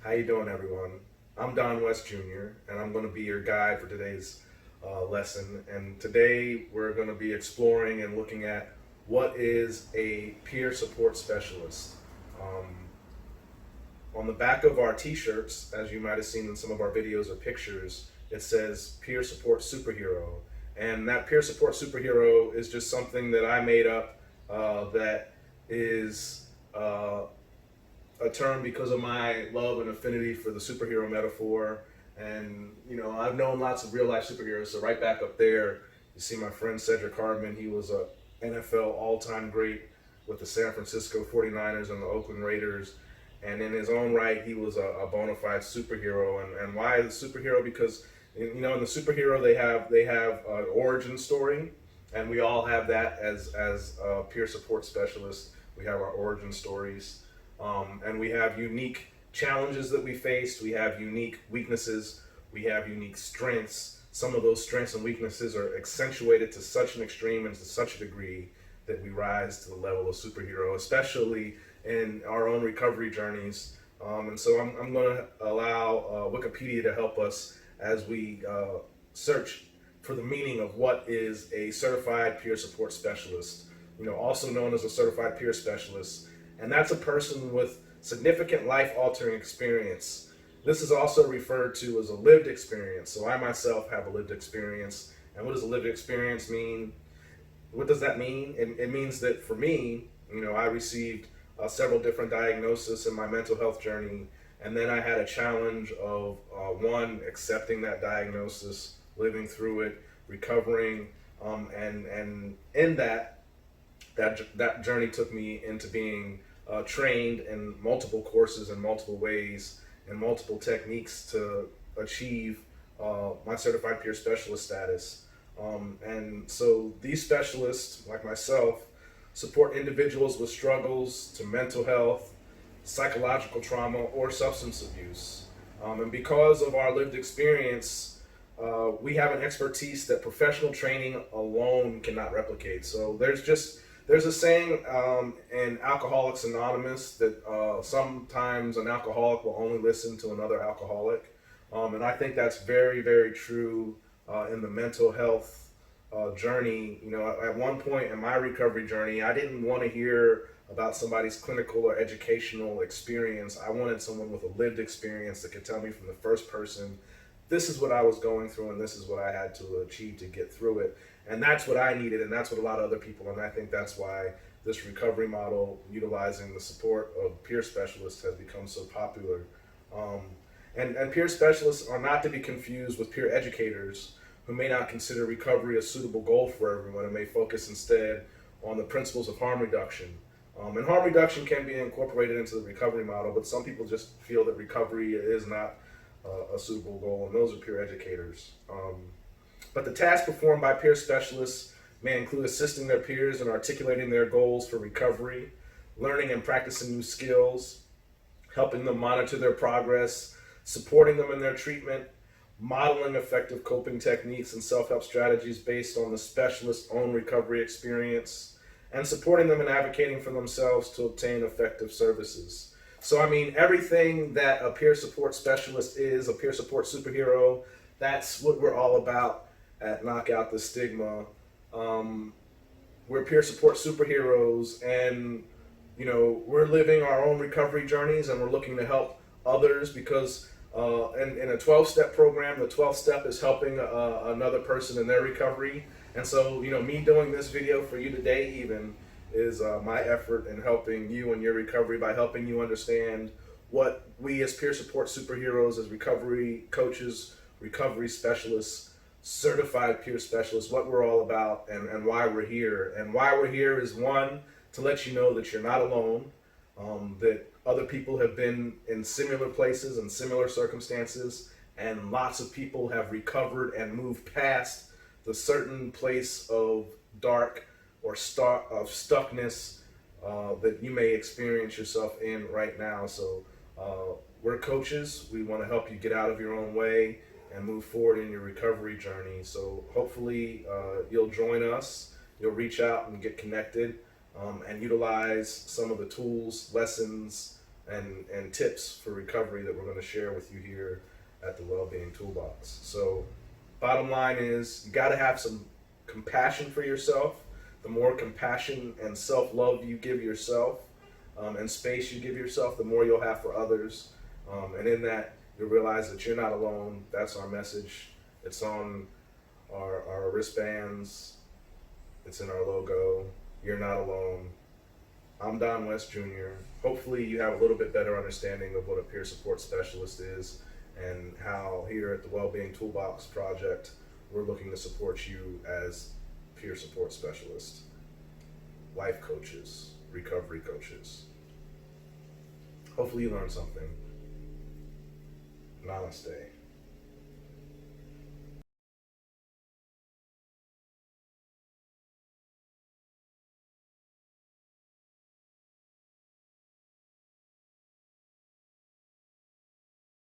How you doing, everyone? I'm Don West Jr., and I'm going to be your guide for today's lesson. And today we're going to be exploring and looking at what is a peer support specialist. Um, on the back of our T-shirts, as you might have seen in some of our videos or pictures, it says peer support superhero. And that peer support superhero is just something that I made up that is a term because of my love and affinity for the superhero metaphor. And I've known lots of real life superheroes. So right back up there, you see my friend Cedric Hardman. He was a NFL all-time great with the San Francisco 49ers and the Oakland Raiders. And in his own right, he was a bona fide superhero. And why the superhero? Because in the superhero they have an origin story, and we all have that as peer support specialists. We have our origin stories, and we have unique challenges that we faced. We have unique weaknesses. We have unique strengths. Some of those strengths and weaknesses are accentuated to such an extreme and to such a degree that we rise to the level of superhero, especially in our own recovery journeys. And so I'm going to allow Wikipedia to help us as we search for the meaning of what is a certified peer support specialist, also known as a certified peer specialist. And that's a person with significant life altering experience. This is also referred to as a lived experience. So I myself have a lived experience. And what does a lived experience mean? What does that mean? It means that for me, I received several different diagnoses in my mental health journey, and then I had a challenge of one, accepting that diagnosis, living through it, recovering, and in that journey took me into being trained in multiple courses in multiple ways and multiple techniques to achieve my certified peer specialist status. And so these specialists, like myself, support individuals with struggles to mental health, psychological trauma, or substance abuse. And because of our lived experience, we have an expertise that professional training alone cannot replicate. So there's a saying in Alcoholics Anonymous that sometimes an alcoholic will only listen to another alcoholic. And I think that's very, very true in the mental health journey. At one point in my recovery journey, I didn't want to hear about somebody's clinical or educational experience. I wanted someone with a lived experience that could tell me from the first person, this is what I was going through and this is what I had to achieve to get through it. And that's what I needed, and that's what a lot of other people, and I think that's why this recovery model, utilizing the support of peer specialists, has become so popular. And peer specialists are not to be confused with peer educators who may not consider recovery a suitable goal for everyone and may focus instead on the principles of harm reduction. And harm reduction can be incorporated into the recovery model, but some people just feel that recovery is not a suitable goal, and those are peer educators. But the tasks performed by peer specialists may include assisting their peers in articulating their goals for recovery, learning and practicing new skills, helping them monitor their progress, supporting them in their treatment, modeling effective coping techniques and self-help strategies based on the specialist's own recovery experience, and supporting them in advocating for themselves to obtain effective services. So, everything that a peer support specialist is, a peer support superhero, that's what we're all about at Knock Out the Stigma. We're peer support superheroes, and we're living our own recovery journeys, and we're looking to help others because in a 12-step program, the 12th step is helping another person in their recovery. And so, me doing this video for you today even is my effort in helping you in your recovery by helping you understand what we as peer support superheroes, as recovery coaches, recovery specialists, certified peer specialists, what we're all about and why we're here. And why we're here is, one, to let you know that you're not alone, that other people have been in similar places and similar circumstances, and lots of people have recovered and moved past the certain place of dark or of stuckness that you may experience yourself in right now. So we're coaches. We want to help you get out of your own way and move forward in your recovery journey. So hopefully you'll join us, you'll reach out and get connected, and utilize some of the tools, lessons, and tips for recovery that we're going to share with you here at the Wellbeing Toolbox. So, bottom line is you got to have some compassion for yourself. The more compassion and self-love you give yourself, and space you give yourself, the more you'll have for others. And in that, you'll realize that you're not alone. That's our message. It's on our wristbands. It's in our logo. You're not alone. I'm Don West Jr. Hopefully you have a little bit better understanding of what a peer support specialist is and how here at the Wellbeing Toolbox Project, we're looking to support you as peer support specialists, life coaches, recovery coaches. Hopefully you learned something. Namaste.